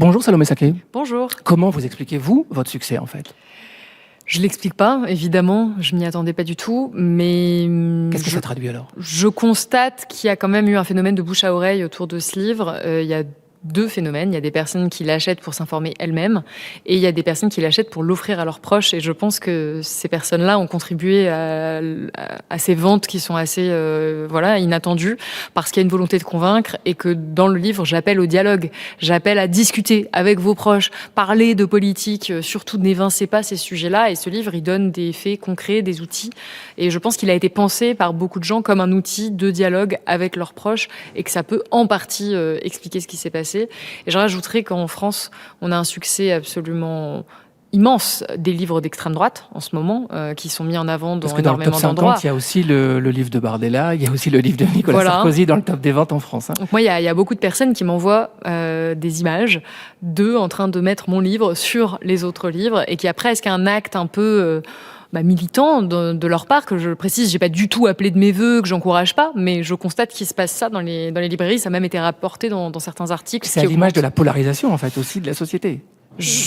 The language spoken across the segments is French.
Bonjour Salomé Saké. Bonjour. Comment vous expliquez-vous votre succès en fait ? Je l'explique pas, évidemment, je m'y attendais pas du tout, mais... Qu'est-ce que ça traduit alors ? Je constate qu'il y a quand même eu un phénomène de bouche à oreille autour de ce livre. Il y a deux phénomènes. Il y a des personnes qui l'achètent pour s'informer elles-mêmes et il y a des personnes qui l'achètent pour l'offrir à leurs proches. Et je pense que ces personnes-là ont contribué à ces ventes qui sont assez inattendues parce qu'il y a une volonté de convaincre et que dans le livre, j'appelle au dialogue. J'appelle à discuter avec vos proches, parler de politique, surtout n'évincez pas ces sujets-là. Et ce livre, il donne des faits concrets, des outils. Et je pense qu'il a été pensé par beaucoup de gens comme un outil de dialogue avec leurs proches et que ça peut en partie expliquer ce qui s'est passé. Et je rajouterais qu'en France, on a un succès absolument immense des livres d'extrême droite en ce moment, qui sont mis en avant dans énormément d'endroits. Parce que dans le top 50, il y a aussi le livre de Bardella, il y a aussi le livre de Nicolas Sarkozy dans le top des ventes en France. Donc moi, il y a beaucoup de personnes qui m'envoient des images d'eux en train de mettre mon livre sur les autres livres et qui a presque un acte un peu... militant de leur part, que je précise, j'ai pas du tout appelé de mes vœux, que j'encourage pas, mais je constate qu'il se passe ça dans les librairies, ça a même été rapporté dans certains articles. C'est à l'image de la polarisation, en fait, aussi de la société.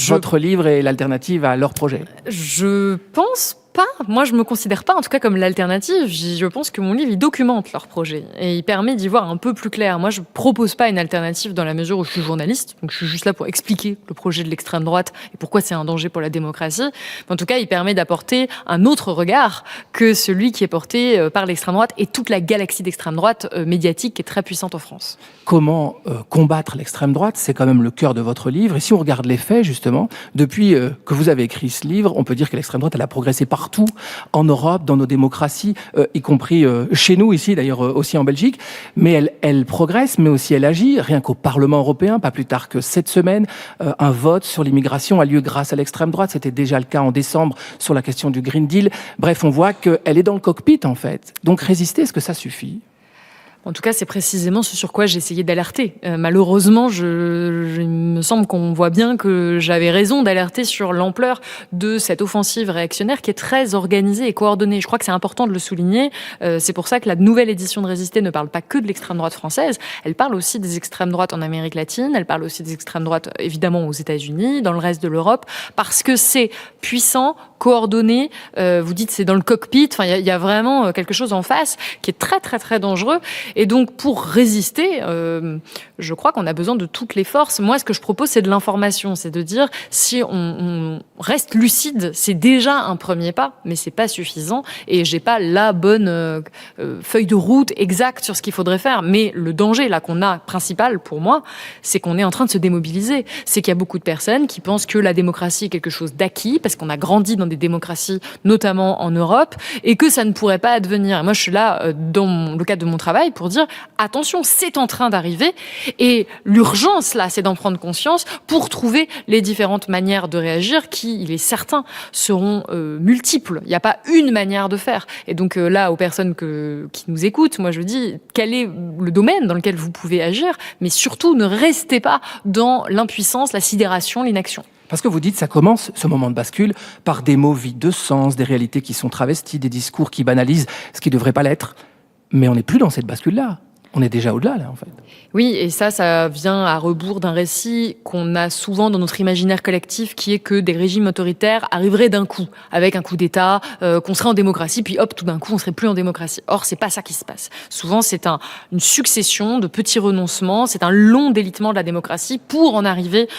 Votre livre est l'alternative à leur projet. Je pense pas. Moi, je me considère pas, en tout cas, comme l'alternative. Je pense que mon livre, il documente leur projet et il permet d'y voir un peu plus clair. Moi, je propose pas une alternative dans la mesure où je suis journaliste. Donc, je suis juste là pour expliquer le projet de l'extrême droite et pourquoi c'est un danger pour la démocratie. Mais en tout cas, il permet d'apporter un autre regard que celui qui est porté par l'extrême droite et toute la galaxie d'extrême droite médiatique qui est très puissante en France. Comment combattre l'extrême droite ? C'est quand même le cœur de votre livre. Et si on regarde les faits, justement, depuis que vous avez écrit ce livre, on peut dire que l'extrême droite, elle a progressé partout en Europe, dans nos démocraties, y compris chez nous ici, d'ailleurs aussi en Belgique. Mais elle progresse, mais aussi elle agit. Rien qu'au Parlement européen, pas plus tard que cette semaine, un vote sur l'immigration a lieu grâce à l'extrême droite. C'était déjà le cas en décembre sur la question du Green Deal. Bref, on voit qu'elle est dans le cockpit, en fait. Donc résister, est-ce que ça suffit ? En tout cas, c'est précisément ce sur quoi j'ai essayé d'alerter. Malheureusement, il me semble qu'on voit bien que j'avais raison d'alerter sur l'ampleur de cette offensive réactionnaire qui est très organisée et coordonnée. Je crois que c'est important de le souligner. C'est pour ça que la nouvelle édition de Résister ne parle pas que de l'extrême droite française. Elle parle aussi des extrêmes droites en Amérique latine. Elle parle aussi des extrêmes droites, évidemment, aux États-Unis, dans le reste de l'Europe, parce que c'est puissant, coordonné. Vous dites c'est dans le cockpit. Enfin, il y a vraiment quelque chose en face qui est très, très, très dangereux. Et donc, pour résister, je crois qu'on a besoin de toutes les forces. Moi, ce que je propose, c'est de l'information. C'est de dire, si on reste lucide, c'est déjà un premier pas, mais c'est pas suffisant. Et j'ai pas la bonne feuille de route exacte sur ce qu'il faudrait faire. Mais le danger, là, qu'on a, principal pour moi, c'est qu'on est en train de se démobiliser. C'est qu'il y a beaucoup de personnes qui pensent que la démocratie est quelque chose d'acquis, parce qu'on a grandi dans des démocraties, notamment en Europe, et que ça ne pourrait pas advenir. Et moi, je suis là, dans le cadre de mon travail, pour dire attention, c'est en train d'arriver et l'urgence là, c'est d'en prendre conscience pour trouver les différentes manières de réagir qui, il est certain, seront multiples. Il n'y a pas une manière de faire. Et donc là, aux personnes qui nous écoutent, moi je dis quel est le domaine dans lequel vous pouvez agir, mais surtout ne restez pas dans l'impuissance, la sidération, l'inaction. Parce que vous dites, ça commence, ce moment de bascule, par des mots vides de sens, des réalités qui sont travesties, des discours qui banalisent ce qui ne devrait pas l'être. Mais on n'est plus dans cette bascule-là. On est déjà au-delà, là, en fait. Oui, et ça vient à rebours d'un récit qu'on a souvent dans notre imaginaire collectif, qui est que des régimes autoritaires arriveraient d'un coup, avec un coup d'État, qu'on serait en démocratie, puis hop, tout d'un coup, on serait plus en démocratie. Or, c'est pas ça qui se passe. Souvent, c'est une succession de petits renoncements, c'est un long délitement de la démocratie pour en arriver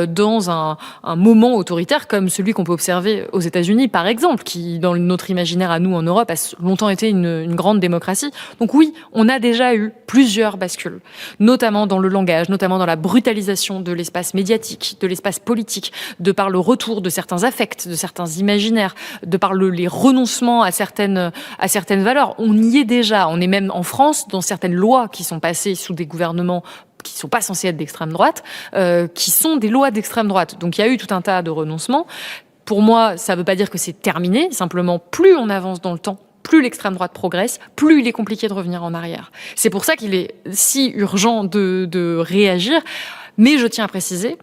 dans un moment autoritaire comme celui qu'on peut observer aux États-Unis, par exemple, qui, dans notre imaginaire à nous en Europe, a longtemps été une grande démocratie. Donc oui, on a déjà eu plusieurs bascules, notamment dans le langage, notamment dans la brutalisation de l'espace médiatique, de l'espace politique, de par le retour de certains affects, de certains imaginaires, de par les renoncements à certaines valeurs. On y est déjà. On est même en France dans certaines lois qui sont passées sous des gouvernements qui ne sont pas censés être d'extrême droite, qui sont des lois d'extrême droite. Donc il y a eu tout un tas de renoncements. Pour moi, ça ne veut pas dire que c'est terminé. Simplement, plus on avance dans le temps, plus l'extrême droite progresse, plus il est compliqué de revenir en arrière. C'est pour ça qu'il est si urgent de réagir. Mais je tiens à préciser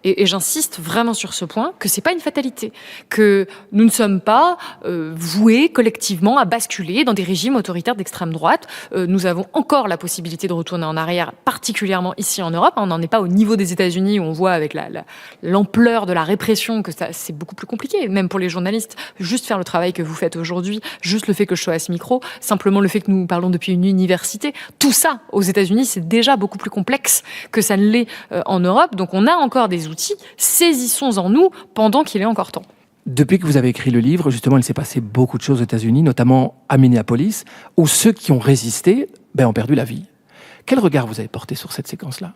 et j'insiste vraiment sur ce point, que c'est pas une fatalité, que nous ne sommes pas voués collectivement à basculer dans des régimes autoritaires d'extrême droite. Nous avons encore la possibilité de retourner en arrière, particulièrement ici en Europe. On n'en est pas au niveau des États-Unis où on voit avec l'ampleur de la répression que c'est beaucoup plus compliqué, même pour les journalistes. Juste faire le travail que vous faites aujourd'hui, juste le fait que je sois à ce micro, simplement le fait que nous parlons depuis une université, tout ça aux États-Unis, c'est déjà beaucoup plus complexe que ça ne l'est en Europe. Donc on a encore des outils, saisissons-en nous pendant qu'il est encore temps. Depuis que vous avez écrit le livre, justement, il s'est passé beaucoup de choses aux États-Unis, notamment à Minneapolis, où ceux qui ont résisté ont perdu la vie. Quel regard vous avez porté sur cette séquence-là ?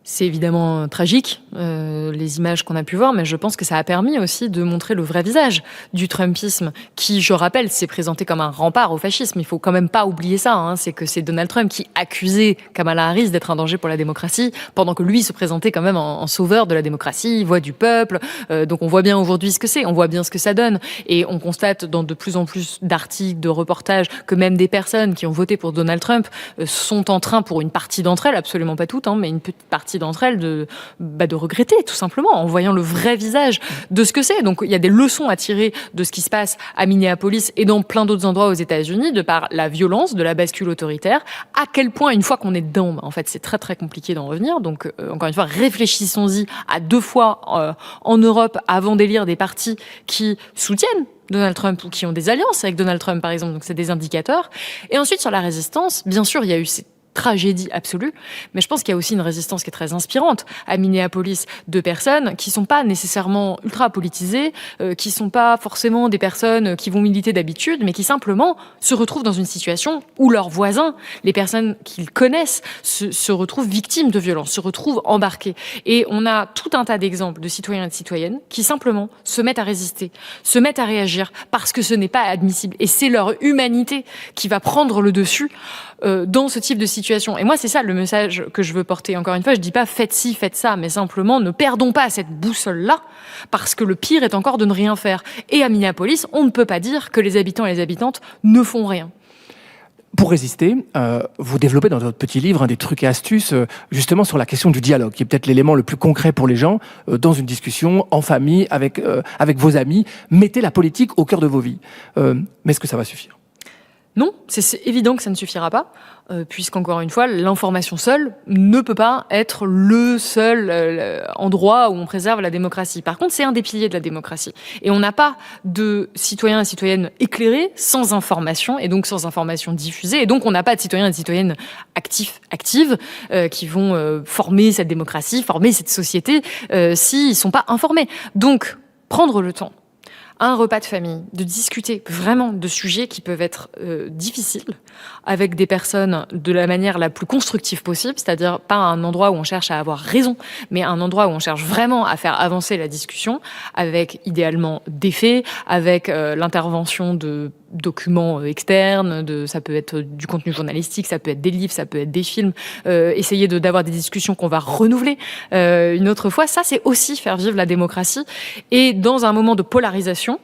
C'est évidemment tragique, les images qu'on a pu voir, mais je pense que ça a permis aussi de montrer le vrai visage du Trumpisme, qui, je rappelle, s'est présenté comme un rempart au fascisme. Il faut quand même pas oublier ça, hein. C'est que c'est Donald Trump qui accusait Kamala Harris d'être un danger pour la démocratie, pendant que lui se présentait quand même en sauveur de la démocratie, voix du peuple. Donc on voit bien aujourd'hui ce que c'est, on voit bien ce que ça donne. Et on constate dans de plus en plus d'articles, de reportages, que même des personnes qui ont voté pour Donald Trump sont en train, pour une partie d'entre elles, absolument pas toutes, hein, mais une petite partie d'entre elles, de regretter, tout simplement, en voyant le vrai visage de ce que c'est. Donc, il y a des leçons à tirer de ce qui se passe à Minneapolis et dans plein d'autres endroits aux États-Unis, de par la violence de la bascule autoritaire, à quel point, une fois qu'on est dedans, en fait, c'est très, très compliqué d'en revenir. Donc, encore une fois, réfléchissons-y à 2 fois en Europe avant d'élire des partis qui soutiennent Donald Trump ou qui ont des alliances avec Donald Trump, par exemple. Donc, c'est des indicateurs. Et ensuite, sur la résistance, bien sûr, il y a eu tragédie absolue, mais je pense qu'il y a aussi une résistance qui est très inspirante à Minneapolis, de personnes qui sont pas nécessairement ultra politisées, qui sont pas forcément des personnes qui vont militer d'habitude, mais qui simplement se retrouvent dans une situation où leurs voisins, les personnes qu'ils connaissent, se retrouvent victimes de violences, se retrouvent embarqués. Et on a tout un tas d'exemples de citoyens et de citoyennes qui simplement se mettent à résister, se mettent à réagir parce que ce n'est pas admissible. Et c'est leur humanité qui va prendre le dessus dans ce type de situation. Et moi, c'est ça le message que je veux porter. Encore une fois, je dis pas faites ci, faites ça, mais simplement ne perdons pas cette boussole-là, parce que le pire est encore de ne rien faire. Et à Minneapolis, on ne peut pas dire que les habitants et les habitantes ne font rien. Pour résister, vous développez dans votre petit livre des trucs et astuces justement sur la question du dialogue, qui est peut-être l'élément le plus concret pour les gens dans une discussion, en famille, avec vos amis. Mettez la politique au cœur de vos vies. Mais est-ce que ça va suffire ? Non, c'est évident que ça ne suffira pas, puisqu'encore une fois, l'information seule ne peut pas être le seul endroit où on préserve la démocratie. Par contre, c'est un des piliers de la démocratie. Et on n'a pas de citoyens et citoyennes éclairés sans information, et donc sans information diffusée. Et donc, on n'a pas de citoyens et de citoyennes actives, qui vont former cette démocratie, former cette société, s'ils ne sont pas informés. Donc, prendre le temps à un repas de famille, de discuter vraiment de sujets qui peuvent être difficiles avec des personnes de la manière la plus constructive possible, c'est-à-dire pas un endroit où on cherche à avoir raison, mais un endroit où on cherche vraiment à faire avancer la discussion, avec idéalement des faits, avec l'intervention de documents externes, ça peut être du contenu journalistique, ça peut être des livres, ça peut être des films, essayer d'avoir des discussions qu'on va renouveler une autre fois. Ça, c'est aussi faire vivre la démocratie. Et dans un moment de polarisation,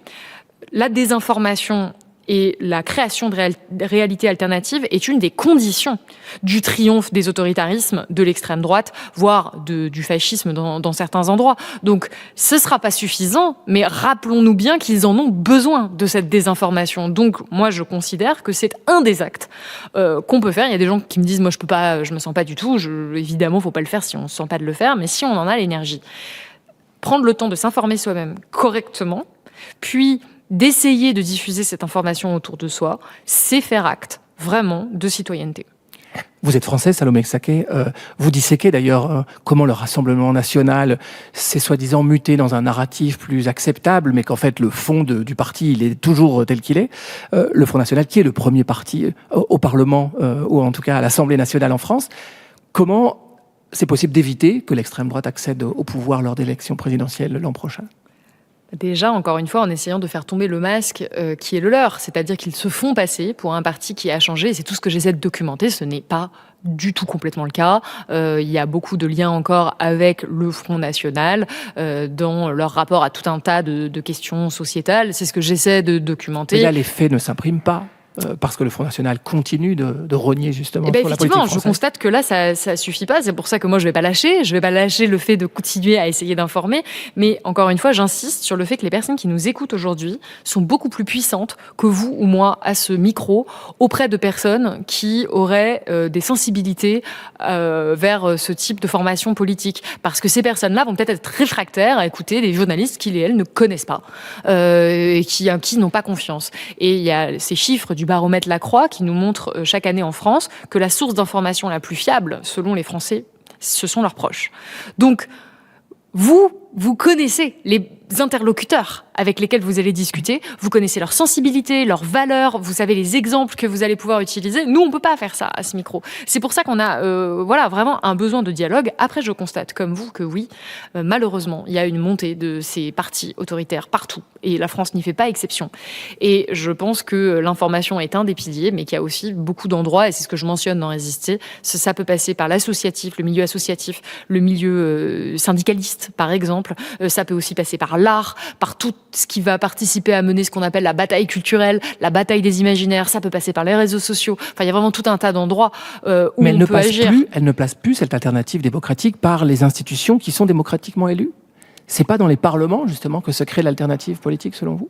la désinformation et la création de réalités alternatives est une des conditions du triomphe des autoritarismes, de l'extrême droite, voire du fascisme dans certains endroits. Donc, ce sera pas suffisant, mais rappelons-nous bien qu'ils en ont besoin de cette désinformation. Donc, moi, je considère que c'est un des actes qu'on peut faire. Il y a des gens qui me disent, moi, je me sens pas du tout. Évidemment, faut pas le faire si on se sent pas de le faire, mais si on en a l'énergie. Prendre le temps de s'informer soi-même correctement, puis d'essayer de diffuser cette information autour de soi, c'est faire acte, vraiment, de citoyenneté. Vous êtes française, Salomé Saké. Vous disséquez d'ailleurs comment le Rassemblement national s'est soi-disant muté dans un narratif plus acceptable, mais qu'en fait le fond du parti, il est toujours tel qu'il est. Le Front National, qui est le premier parti au Parlement, ou en tout cas à l'Assemblée nationale en France. Comment c'est possible d'éviter que l'extrême droite accède au pouvoir lors d'élections présidentielles l'an prochain ? Déjà, encore une fois, en essayant de faire tomber le masque qui est le leur, c'est-à-dire qu'ils se font passer pour un parti qui a changé, et c'est tout ce que j'essaie de documenter, ce n'est pas du tout complètement le cas. Il y a beaucoup de liens encore avec le Front National dans leur rapport à tout un tas de questions sociétales, c'est ce que j'essaie de documenter. Mais là, les faits ne s'impriment pas. parce que le Front National continue de rogner justement sur la politique effectivement, française. je constate que là, ça suffit pas. C'est pour ça que moi, je vais pas lâcher. Je vais pas lâcher le fait de continuer à essayer d'informer. Mais encore une fois, j'insiste sur le fait que les personnes qui nous écoutent aujourd'hui sont beaucoup plus puissantes que vous ou moi à ce micro auprès de personnes qui auraient des sensibilités vers ce type de formation politique. Parce que ces personnes-là vont peut-être être réfractaires à écouter des journalistes qui, elles, ne connaissent pas et qui n'ont pas confiance. Et il y a ces chiffres du baromètre Lacroix qui nous montrent chaque année en France que la source d'information la plus fiable, selon les Français, ce sont leurs proches. Donc, vous connaissez les interlocuteurs avec lesquels vous allez discuter, vous connaissez leur sensibilité, leurs valeurs, vous savez les exemples que vous allez pouvoir utiliser. Nous, on peut pas faire ça à ce micro. C'est pour ça qu'on a vraiment un besoin de dialogue. Après, je constate, comme vous, que oui, malheureusement, il y a une montée de ces partis autoritaires partout. Et la France n'y fait pas exception. Et je pense que l'information est un des piliers, mais qu'il y a aussi beaucoup d'endroits, et c'est ce que je mentionne dans Résister, ça peut passer par l'associatif, le milieu associatif, le milieu syndicaliste, par exemple. Ça peut aussi passer par l'art, par tout ce qui va participer à mener ce qu'on appelle la bataille culturelle, la bataille des imaginaires. Ça peut passer par les réseaux sociaux. Enfin, il y a vraiment tout un tas d'endroits où mais on peut agir. Elle ne place plus cette alternative démocratique par les institutions qui sont démocratiquement élues. C'est pas dans les parlements, justement, que se crée l'alternative politique, selon vous ?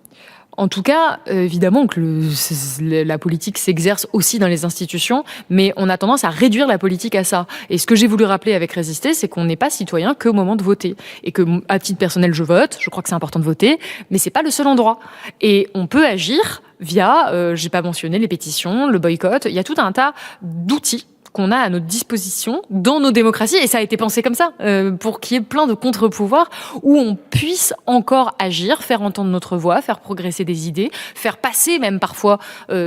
En tout cas, évidemment que la politique s'exerce aussi dans les institutions, mais on a tendance à réduire la politique à ça. Et ce que j'ai voulu rappeler avec Résister, c'est qu'on n'est pas citoyen qu'au moment de voter. Et que, à titre personnel, je vote, je crois que c'est important de voter, mais c'est pas le seul endroit. Et on peut agir via, j'ai pas mentionné les pétitions, le boycott, il y a tout un tas d'outils qu'on a à notre disposition dans nos démocraties, et ça a été pensé comme ça, pour qu'il y ait plein de contre-pouvoirs où on puisse encore agir, faire entendre notre voix, faire progresser des idées, faire passer même parfois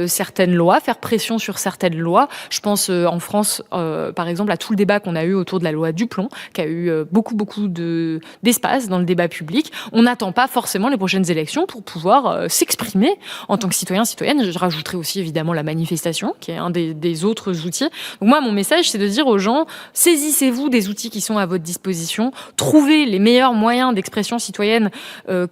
certaines lois, faire pression sur certaines lois. Je pense en France, par exemple, à tout le débat qu'on a eu autour de la loi Duplon, qui a eu beaucoup d'espace dans le débat public. On n'attend pas forcément les prochaines élections pour pouvoir s'exprimer en tant que citoyen, citoyenne. Je rajouterai aussi évidemment la manifestation, qui est un des autres outils. Donc moi, mon message, c'est de dire aux gens, saisissez-vous des outils qui sont à votre disposition, trouvez les meilleurs moyens d'expression citoyenne,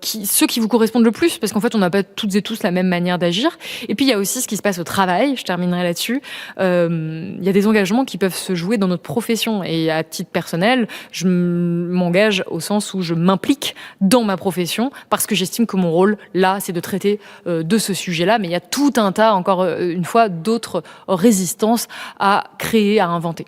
ceux qui vous correspondent le plus, parce qu'en fait, on n'a pas toutes et tous la même manière d'agir. Et puis, il y a aussi ce qui se passe au travail, je terminerai là-dessus. Il y a des engagements qui peuvent se jouer dans notre profession. Et à titre personnel, je m'engage au sens où je m'implique dans ma profession, parce que j'estime que mon rôle, là, c'est de traiter de ce sujet-là. Mais il y a tout un tas, encore une fois, d'autres résistances à créer, à inventer.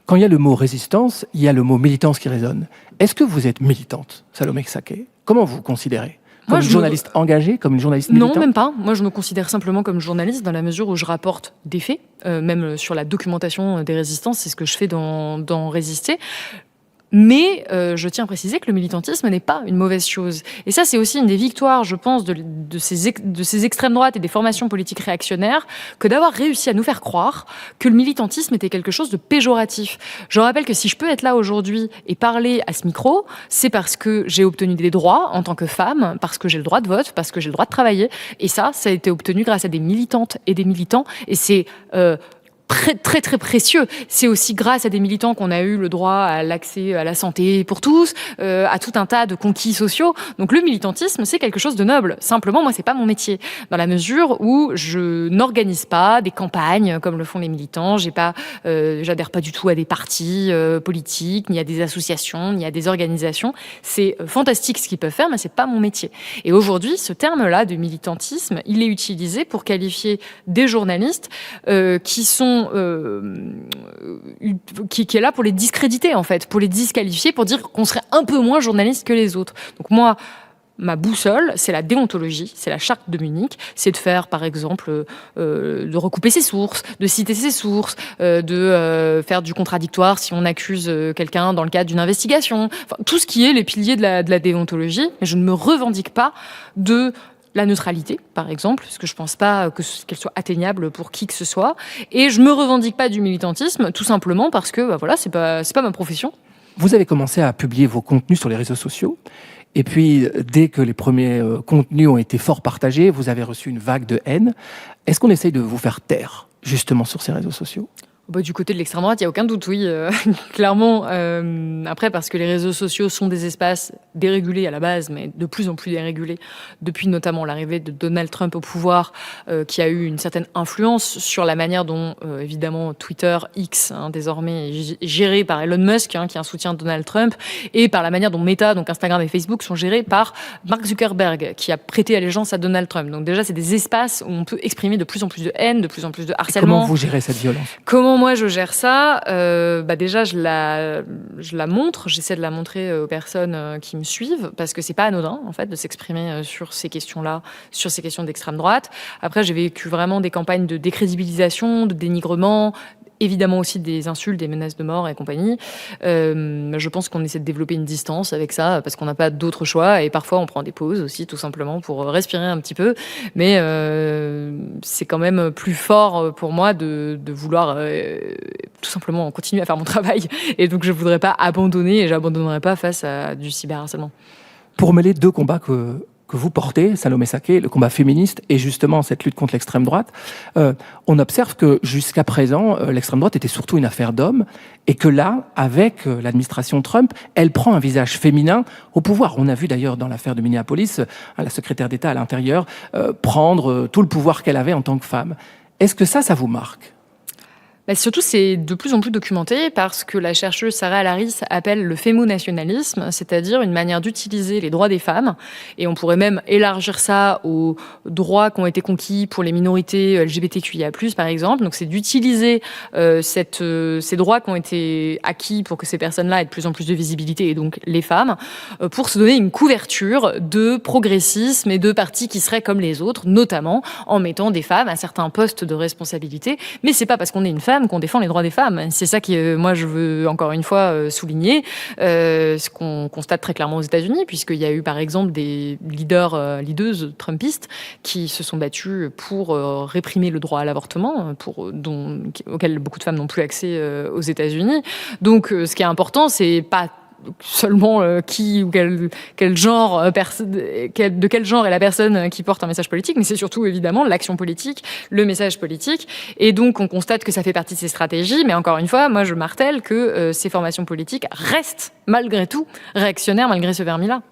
Quand il y a le mot résistance, il y a le mot militance qui résonne. Est-ce que vous êtes militante, Salomé Ksaké ? Comment vous vous considérez ? Comme une journaliste engagée, comme une journaliste militante ? Non, même pas. Moi, je me considère simplement comme journaliste dans la mesure où je rapporte des faits, même sur la documentation des résistances, c'est ce que je fais dans Résister. Mais je tiens à préciser que le militantisme n'est pas une mauvaise chose. Et ça, c'est aussi une des victoires, je pense, de ces extrêmes droites et des formations politiques réactionnaires, que d'avoir réussi à nous faire croire que le militantisme était quelque chose de péjoratif. Je rappelle que si je peux être là aujourd'hui et parler à ce micro, c'est parce que j'ai obtenu des droits en tant que femme, parce que j'ai le droit de vote, parce que j'ai le droit de travailler. Et ça a été obtenu grâce à des militantes et des militants. Et c'est très précieux. C'est aussi grâce à des militants qu'on a eu le droit à l'accès à la santé pour tous, à tout un tas de conquis sociaux. Donc le militantisme, c'est quelque chose de noble. Simplement, moi, c'est pas mon métier. Dans la mesure où je n'organise pas des campagnes comme le font les militants. J'adhère pas du tout à des partis politiques, ni à des associations, ni à des organisations. C'est fantastique ce qu'ils peuvent faire, mais c'est pas mon métier. Et aujourd'hui, ce terme-là de militantisme, il est utilisé pour qualifier des journalistes qui est là pour les discréditer, en fait, pour les disqualifier, pour dire qu'on serait un peu moins journaliste que les autres. Donc moi, ma boussole, c'est la déontologie, c'est la charte de Munich, c'est de faire, par exemple, de recouper ses sources, de citer ses sources, de faire du contradictoire si on accuse quelqu'un dans le cadre d'une investigation. Enfin, tout ce qui est les piliers de la déontologie. Mais je ne me revendique pas de la neutralité, par exemple, parce que je pense pas qu'elle soit atteignable pour qui que ce soit. Et je me revendique pas du militantisme, tout simplement parce que, voilà, c'est pas ma profession. Vous avez commencé à publier vos contenus sur les réseaux sociaux. Et puis, dès que les premiers contenus ont été fort partagés, vous avez reçu une vague de haine. Est-ce qu'on essaye de vous faire taire, justement, sur ces réseaux sociaux ? Du côté de l'extrême droite, il n'y a aucun doute, oui, clairement. Après, parce que les réseaux sociaux sont des espaces dérégulés à la base, mais de plus en plus dérégulés, depuis notamment l'arrivée de Donald Trump au pouvoir, qui a eu une certaine influence sur la manière dont, évidemment, Twitter, X, désormais, est géré par Elon Musk, qui est un soutien de Donald Trump, et par la manière dont Meta, donc Instagram et Facebook, sont gérés par Mark Zuckerberg, qui a prêté allégeance à Donald Trump. Donc déjà, c'est des espaces où on peut exprimer de plus en plus de haine, de plus en plus de harcèlement. Et comment vous gérez cette violence ? Comment moi je gère ça ? Déjà je la montre, j'essaie de la montrer aux personnes qui me suivent, parce que c'est pas anodin en fait de s'exprimer sur ces questions-là, sur ces questions d'extrême droite. Après, j'ai vécu vraiment des campagnes de décrédibilisation, de dénigrement, évidemment aussi des insultes, des menaces de mort et compagnie. Je pense qu'on essaie de développer une distance avec ça parce qu'on n'a pas d'autre choix, et parfois on prend des pauses aussi tout simplement pour respirer un petit peu. Mais c'est quand même plus fort pour moi de vouloir tout simplement continuer à faire mon travail, et donc je voudrais pas abandonner, et j'abandonnerai pas face à du cyberharcèlement. Pour mêler deux combats que vous portez, Salomé Saké, le combat féministe et justement cette lutte contre l'extrême droite, on observe que jusqu'à présent, l'extrême droite était surtout une affaire d'hommes, et que là, avec l'administration Trump, elle prend un visage féminin au pouvoir. On a vu d'ailleurs dans l'affaire de Minneapolis, la secrétaire d'État à l'intérieur prendre tout le pouvoir qu'elle avait en tant que femme. Est-ce que ça vous marque ? Surtout, c'est de plus en plus documenté parce que la chercheuse Sarah Al-Harris appelle le fémonationalisme, c'est-à-dire une manière d'utiliser les droits des femmes, et on pourrait même élargir ça aux droits qui ont été conquis pour les minorités LGBTQIA+, par exemple. Donc c'est d'utiliser ces droits qui ont été acquis pour que ces personnes-là aient de plus en plus de visibilité, et donc les femmes, pour se donner une couverture de progressisme et de partis qui seraient comme les autres, notamment en mettant des femmes à certains postes de responsabilité. Mais c'est pas parce qu'on est une femme qu'on défend les droits des femmes. C'est ça que moi je veux encore une fois souligner, ce qu'on constate très clairement aux États-Unis, puisqu'il y a eu par exemple des leadeuses trumpistes qui se sont battues pour réprimer le droit à l'avortement, auquel beaucoup de femmes n'ont plus accès aux États-Unis. Donc ce qui est important, c'est pas seulement qui ou quel genre de quel genre est la personne qui porte un message politique, mais c'est surtout évidemment l'action politique, le message politique. Et donc on constate que ça fait partie de ces stratégies, mais encore une fois, moi je martèle que ces formations politiques restent malgré tout réactionnaires malgré ce vernis-là.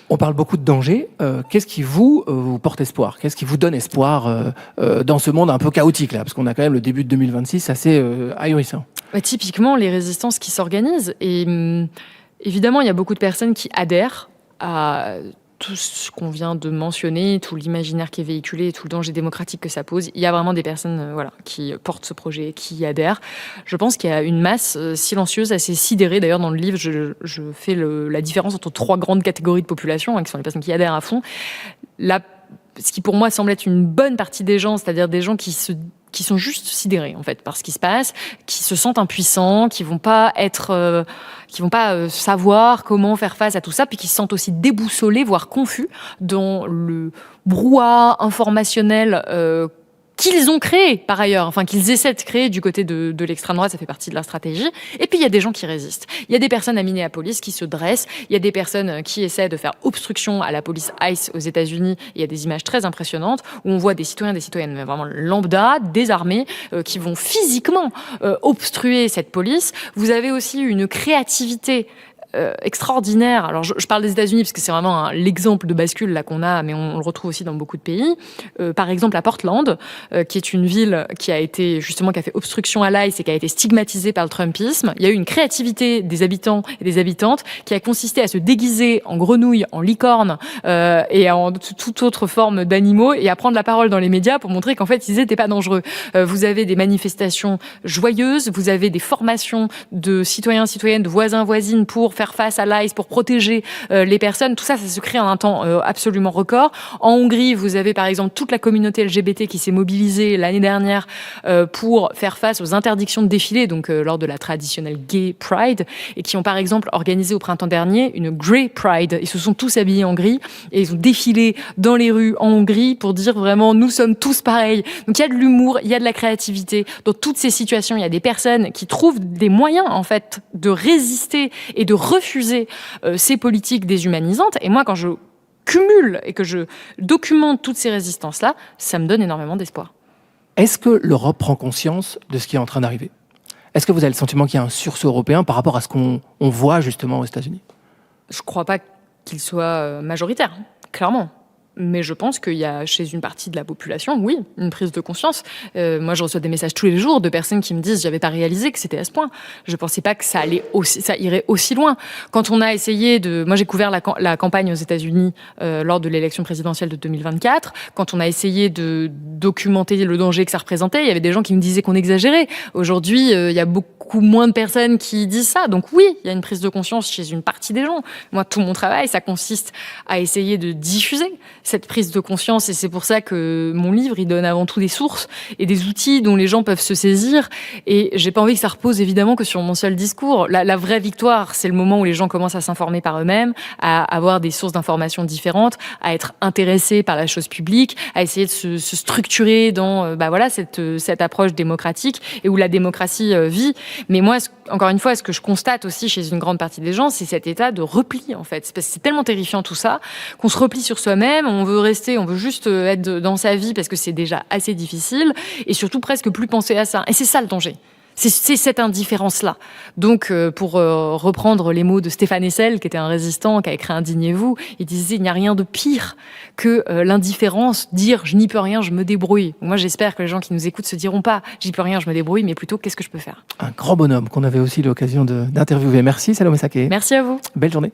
On parle beaucoup de danger. Qu'est-ce qui vous porte espoir ? Qu'est-ce qui vous donne espoir dans ce monde un peu chaotique là ? Parce qu'on a quand même le début de 2026 assez ahurissant. Typiquement, les résistances qui s'organisent. Et évidemment, il y a beaucoup de personnes qui adhèrent à tout ce qu'on vient de mentionner, tout l'imaginaire qui est véhiculé, tout le danger démocratique que ça pose. Il y a vraiment des personnes qui portent ce projet, qui y adhèrent. Je pense qu'il y a une masse silencieuse, assez sidérée. D'ailleurs, dans le livre, je fais la différence entre 3 grandes catégories de population, qui sont les personnes qui adhèrent à fond. Ce qui, pour moi, semble être une bonne partie des gens, c'est-à-dire des gens qui sont juste sidérés en fait par ce qui se passe, qui se sentent impuissants, qui vont pas savoir comment faire face à tout ça, puis qui se sentent aussi déboussolés, voire confus dans le brouhaha informationnel qu'ils ont créé par ailleurs, qu'ils essaient de créer du côté de l'extrême droite, ça fait partie de leur stratégie. Et puis il y a des gens qui résistent. Il y a des personnes à Minneapolis qui se dressent, il y a des personnes qui essaient de faire obstruction à la police ICE aux États-Unis. Il y a des images très impressionnantes où on voit des citoyens, des citoyennes vraiment lambda, désarmés, qui vont physiquement obstruer cette police. Vous avez aussi une créativité extraordinaire. Alors je parle des États-Unis parce que c'est vraiment l'exemple de bascule là qu'on a, mais on le retrouve aussi dans beaucoup de pays. Par exemple à Portland, qui est une ville qui a fait obstruction à l'ICE et qui a été stigmatisée par le Trumpisme. Il y a eu une créativité des habitants et des habitantes qui a consisté à se déguiser en grenouille, en licorne et en toute autre forme d'animaux, et à prendre la parole dans les médias pour montrer qu'en fait ils n'étaient pas dangereux. Vous avez des manifestations joyeuses, vous avez des formations de citoyens, citoyennes, de voisins, voisines pour faire face à l'ICE, pour protéger les personnes. Tout ça, ça se crée en un temps absolument record. En Hongrie, vous avez par exemple toute la communauté LGBT qui s'est mobilisée l'année dernière pour faire face aux interdictions de défilés, donc lors de la traditionnelle Gay Pride, et qui ont par exemple organisé au printemps dernier une Grey Pride. Ils se sont tous habillés en gris et ils ont défilé dans les rues en Hongrie pour dire vraiment nous sommes tous pareils. Donc il y a de l'humour, il y a de la créativité. Dans toutes ces situations, il y a des personnes qui trouvent des moyens en fait de résister et de refuser ces politiques déshumanisantes. Et moi, quand je cumule et que je documente toutes ces résistances-là, ça me donne énormément d'espoir. Est-ce que l'Europe prend conscience de ce qui est en train d'arriver? Est-ce que vous avez le sentiment qu'il y a un sursaut européen par rapport à ce qu'on voit justement aux États-Unis? Je ne crois pas qu'il soit majoritaire, clairement. Mais je pense qu'il y a chez une partie de la population, oui, une prise de conscience. Moi, je reçois des messages tous les jours de personnes qui me disent « j'avais pas réalisé que c'était à ce point ». Je pensais pas que ça irait aussi loin. Quand on a essayé de... Moi, j'ai couvert la campagne aux États-Unis lors de l'élection présidentielle de 2024. Quand on a essayé de documenter le danger que ça représentait, il y avait des gens qui me disaient qu'on exagérait. Aujourd'hui, il y a beaucoup moins de personnes qui disent ça. Donc oui, il y a une prise de conscience chez une partie des gens. Moi, tout mon travail, ça consiste à essayer de diffuser cette prise de conscience, et c'est pour ça que mon livre, il donne avant tout des sources et des outils dont les gens peuvent se saisir, et j'ai pas envie que ça repose évidemment que sur mon seul discours. La vraie victoire, c'est le moment où les gens commencent à s'informer par eux-mêmes, à avoir des sources d'informations différentes, à être intéressés par la chose publique, à essayer de se structurer dans cette approche démocratique et où la démocratie vit. Mais moi, encore une fois, ce que je constate aussi chez une grande partie des gens, c'est cet état de repli, en fait. Parce que c'est tellement terrifiant tout ça, qu'on se replie sur soi-même, on veut juste être dans sa vie parce que c'est déjà assez difficile, et surtout presque plus penser à ça. Et c'est ça le danger. C'est cette indifférence-là. Donc, pour reprendre les mots de Stéphane Hessel, qui était un résistant, qui a écrit Indignez-vous, il disait « il n'y a rien de pire que l'indifférence, dire « je n'y peux rien, je me débrouille ». Moi, j'espère que les gens qui nous écoutent se diront pas « j'y peux rien, je me débrouille », mais plutôt « qu'est-ce que je peux faire ?» Un grand bonhomme qu'on avait aussi l'occasion d'interviewer. Merci Salomé Saké. Merci à vous. Belle journée.